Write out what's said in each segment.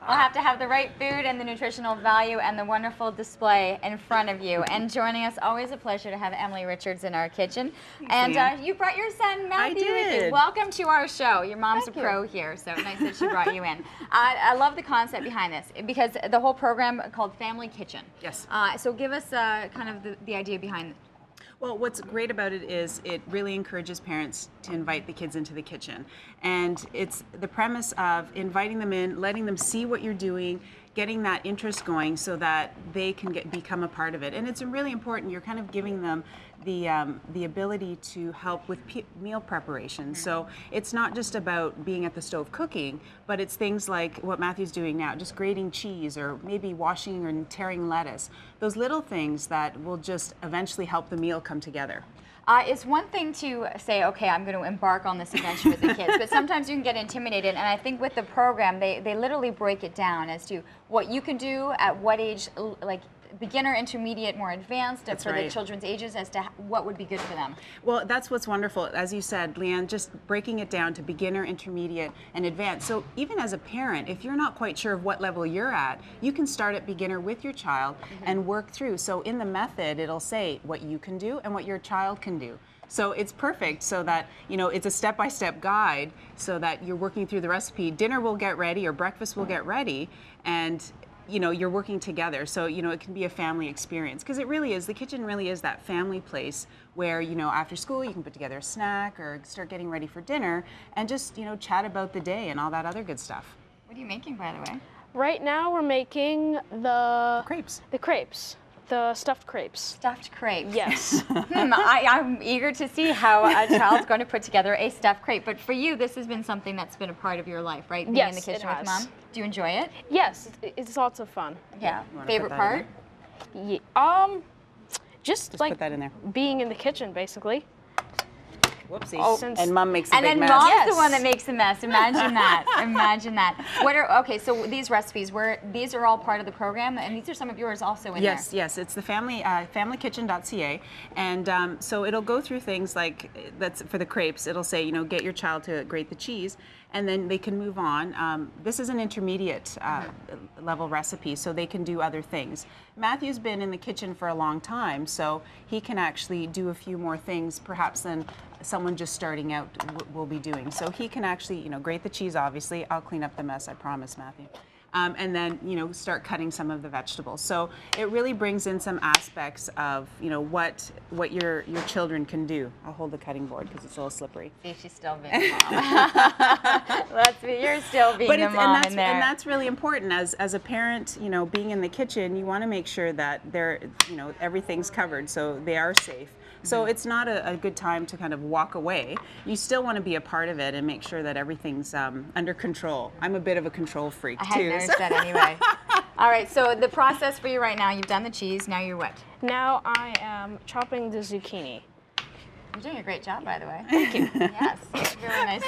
We'll have to have the right food and the nutritional value and the wonderful display in front of you. And joining us, always a pleasure to have Emily Richards in our kitchen. And you brought your son Matthew with you. Welcome to our show. Your mom's a pro here, so nice that she brought you in. I love the concept behind this because the whole program called Family Kitchen. Yes. So give us kind of the idea behind it. Well, what's great about it is it really encourages parents to invite the kids into the kitchen. And it's the premise of inviting them in, letting them see what you're doing, getting that interest going so that they can become a part of it. And it's really important. You're kind of giving them the ability to help with meal preparation. So it's not just about being at the stove cooking, but it's things like what Matthew's doing now, just grating cheese or maybe washing or tearing lettuce. Those little things that will just eventually help the meal come together. It's one thing to say, okay, I'm going to embark on this adventure with the kids, but sometimes you can get intimidated, and I think with the program, they literally break it down as to what you can do at what age, like beginner, intermediate, more advanced, and for the children's ages as to what would be good for them. Well, that's what's wonderful. As you said, Leanne, just breaking it down to beginner, intermediate, and advanced. So even as a parent, if you're not quite sure of what level you're at, you can start at beginner with your child and work through. So in the method, it'll say what you can do and what your child can do. So it's perfect so that, you know, it's a step-by-step guide so that you're working through the recipe. Dinner will get ready or breakfast will get ready, and you know, you're working together. So, you know, it can be a family experience because it really is, the kitchen really is that family place where, you know, after school you can put together a snack or start getting ready for dinner and just, you know, chat about the day and all that other good stuff. What are you making, by the way? Right now we're making the crepes. The crepes. The stuffed crepes. Stuffed crepes. Yes. I'm eager to see how a child's going to put together a stuffed crepe. But for you, this has been something that's been a part of your life, right? Being in the kitchen with Mom. Do you enjoy it? Yes, it's lots of fun. Yeah. Favorite part? Yeah. Just like put that in there. Being in the kitchen, basically. Whoopsie. Oh, and Mom makes a big mess. And then Mom's the one that makes the mess. Imagine that. Imagine that. What are, okay, so these recipes, these are all part of the program, and these are some of yours also in there. Yes, yes. It's the familykitchen.ca, and so it'll go through things like, that's for the crepes, it'll say, you know, get your child to grate the cheese, and then they can move on. This is an intermediate level recipe, so they can do other things. Matthew's been in the kitchen for a long time, so he can actually do a few more things perhaps than someone just starting out will be doing. So he can actually, you know, grate the cheese, obviously. I'll clean up the mess, I promise, Matthew. And then, you know, start cutting some of the vegetables. So it really brings in some aspects of, you know, what your children can do. I'll hold the cutting board because it's a little slippery. See, she's still being the mom. You're still being the mom in there. And that's really important. As a parent, you know, being in the kitchen, you want to make sure that you know, everything's covered so they are safe. So it's not a good time to kind of walk away. You still want to be a part of it and make sure that everything's under control. I'm a bit of a control freak, too. I hadn't noticed that anyway. All right, so the process for you right now, you've done the cheese, now you're what? Now I am chopping the zucchini. You're doing a great job, by the way. Thank you. Yes, it's really nice.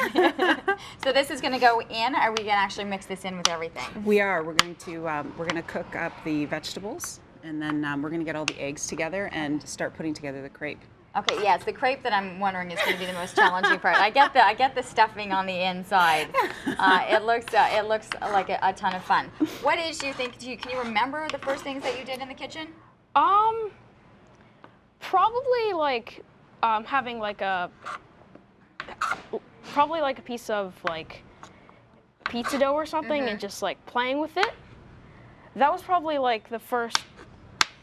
So this is going to go in, or are we going to actually mix this in with everything? We are. We're going to cook up the vegetables, and then we're going to get all the eggs together and start putting together the crepe. Okay, yeah, it's the crepe that I'm wondering is going to be the most challenging part. I get the stuffing on the inside. It looks like a ton of fun. What age do you think? Can you remember the first things that you did in the kitchen? Probably like having like a piece of like pizza dough or something and just like playing with it. That was probably like the first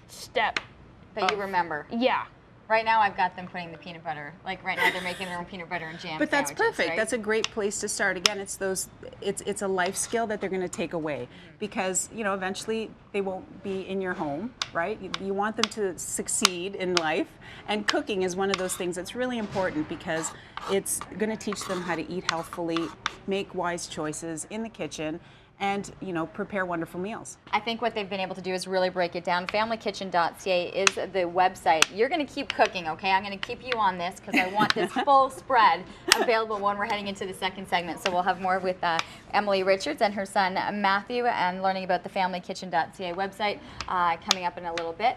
step. That you remember? Yeah. Right now I've got them putting the peanut butter. Like right now they're making their own peanut butter and jam But that's perfect. Right? That's a great place to start. Again, it's a life skill that they're going to take away because, you know, eventually they won't be in your home, right? You want them to succeed in life, and cooking is one of those things that's really important because it's going to teach them how to eat healthfully, make wise choices in the kitchen, and, you know, prepare wonderful meals. I think what they've been able to do is really break it down. familykitchen.ca is the website. You're going to keep cooking, okay? I'm going to keep you on this because I want this full spread available when we're heading into the second segment. So we'll have more with Emily Richards and her son Matthew and learning about the familykitchen.ca website coming up in a little bit.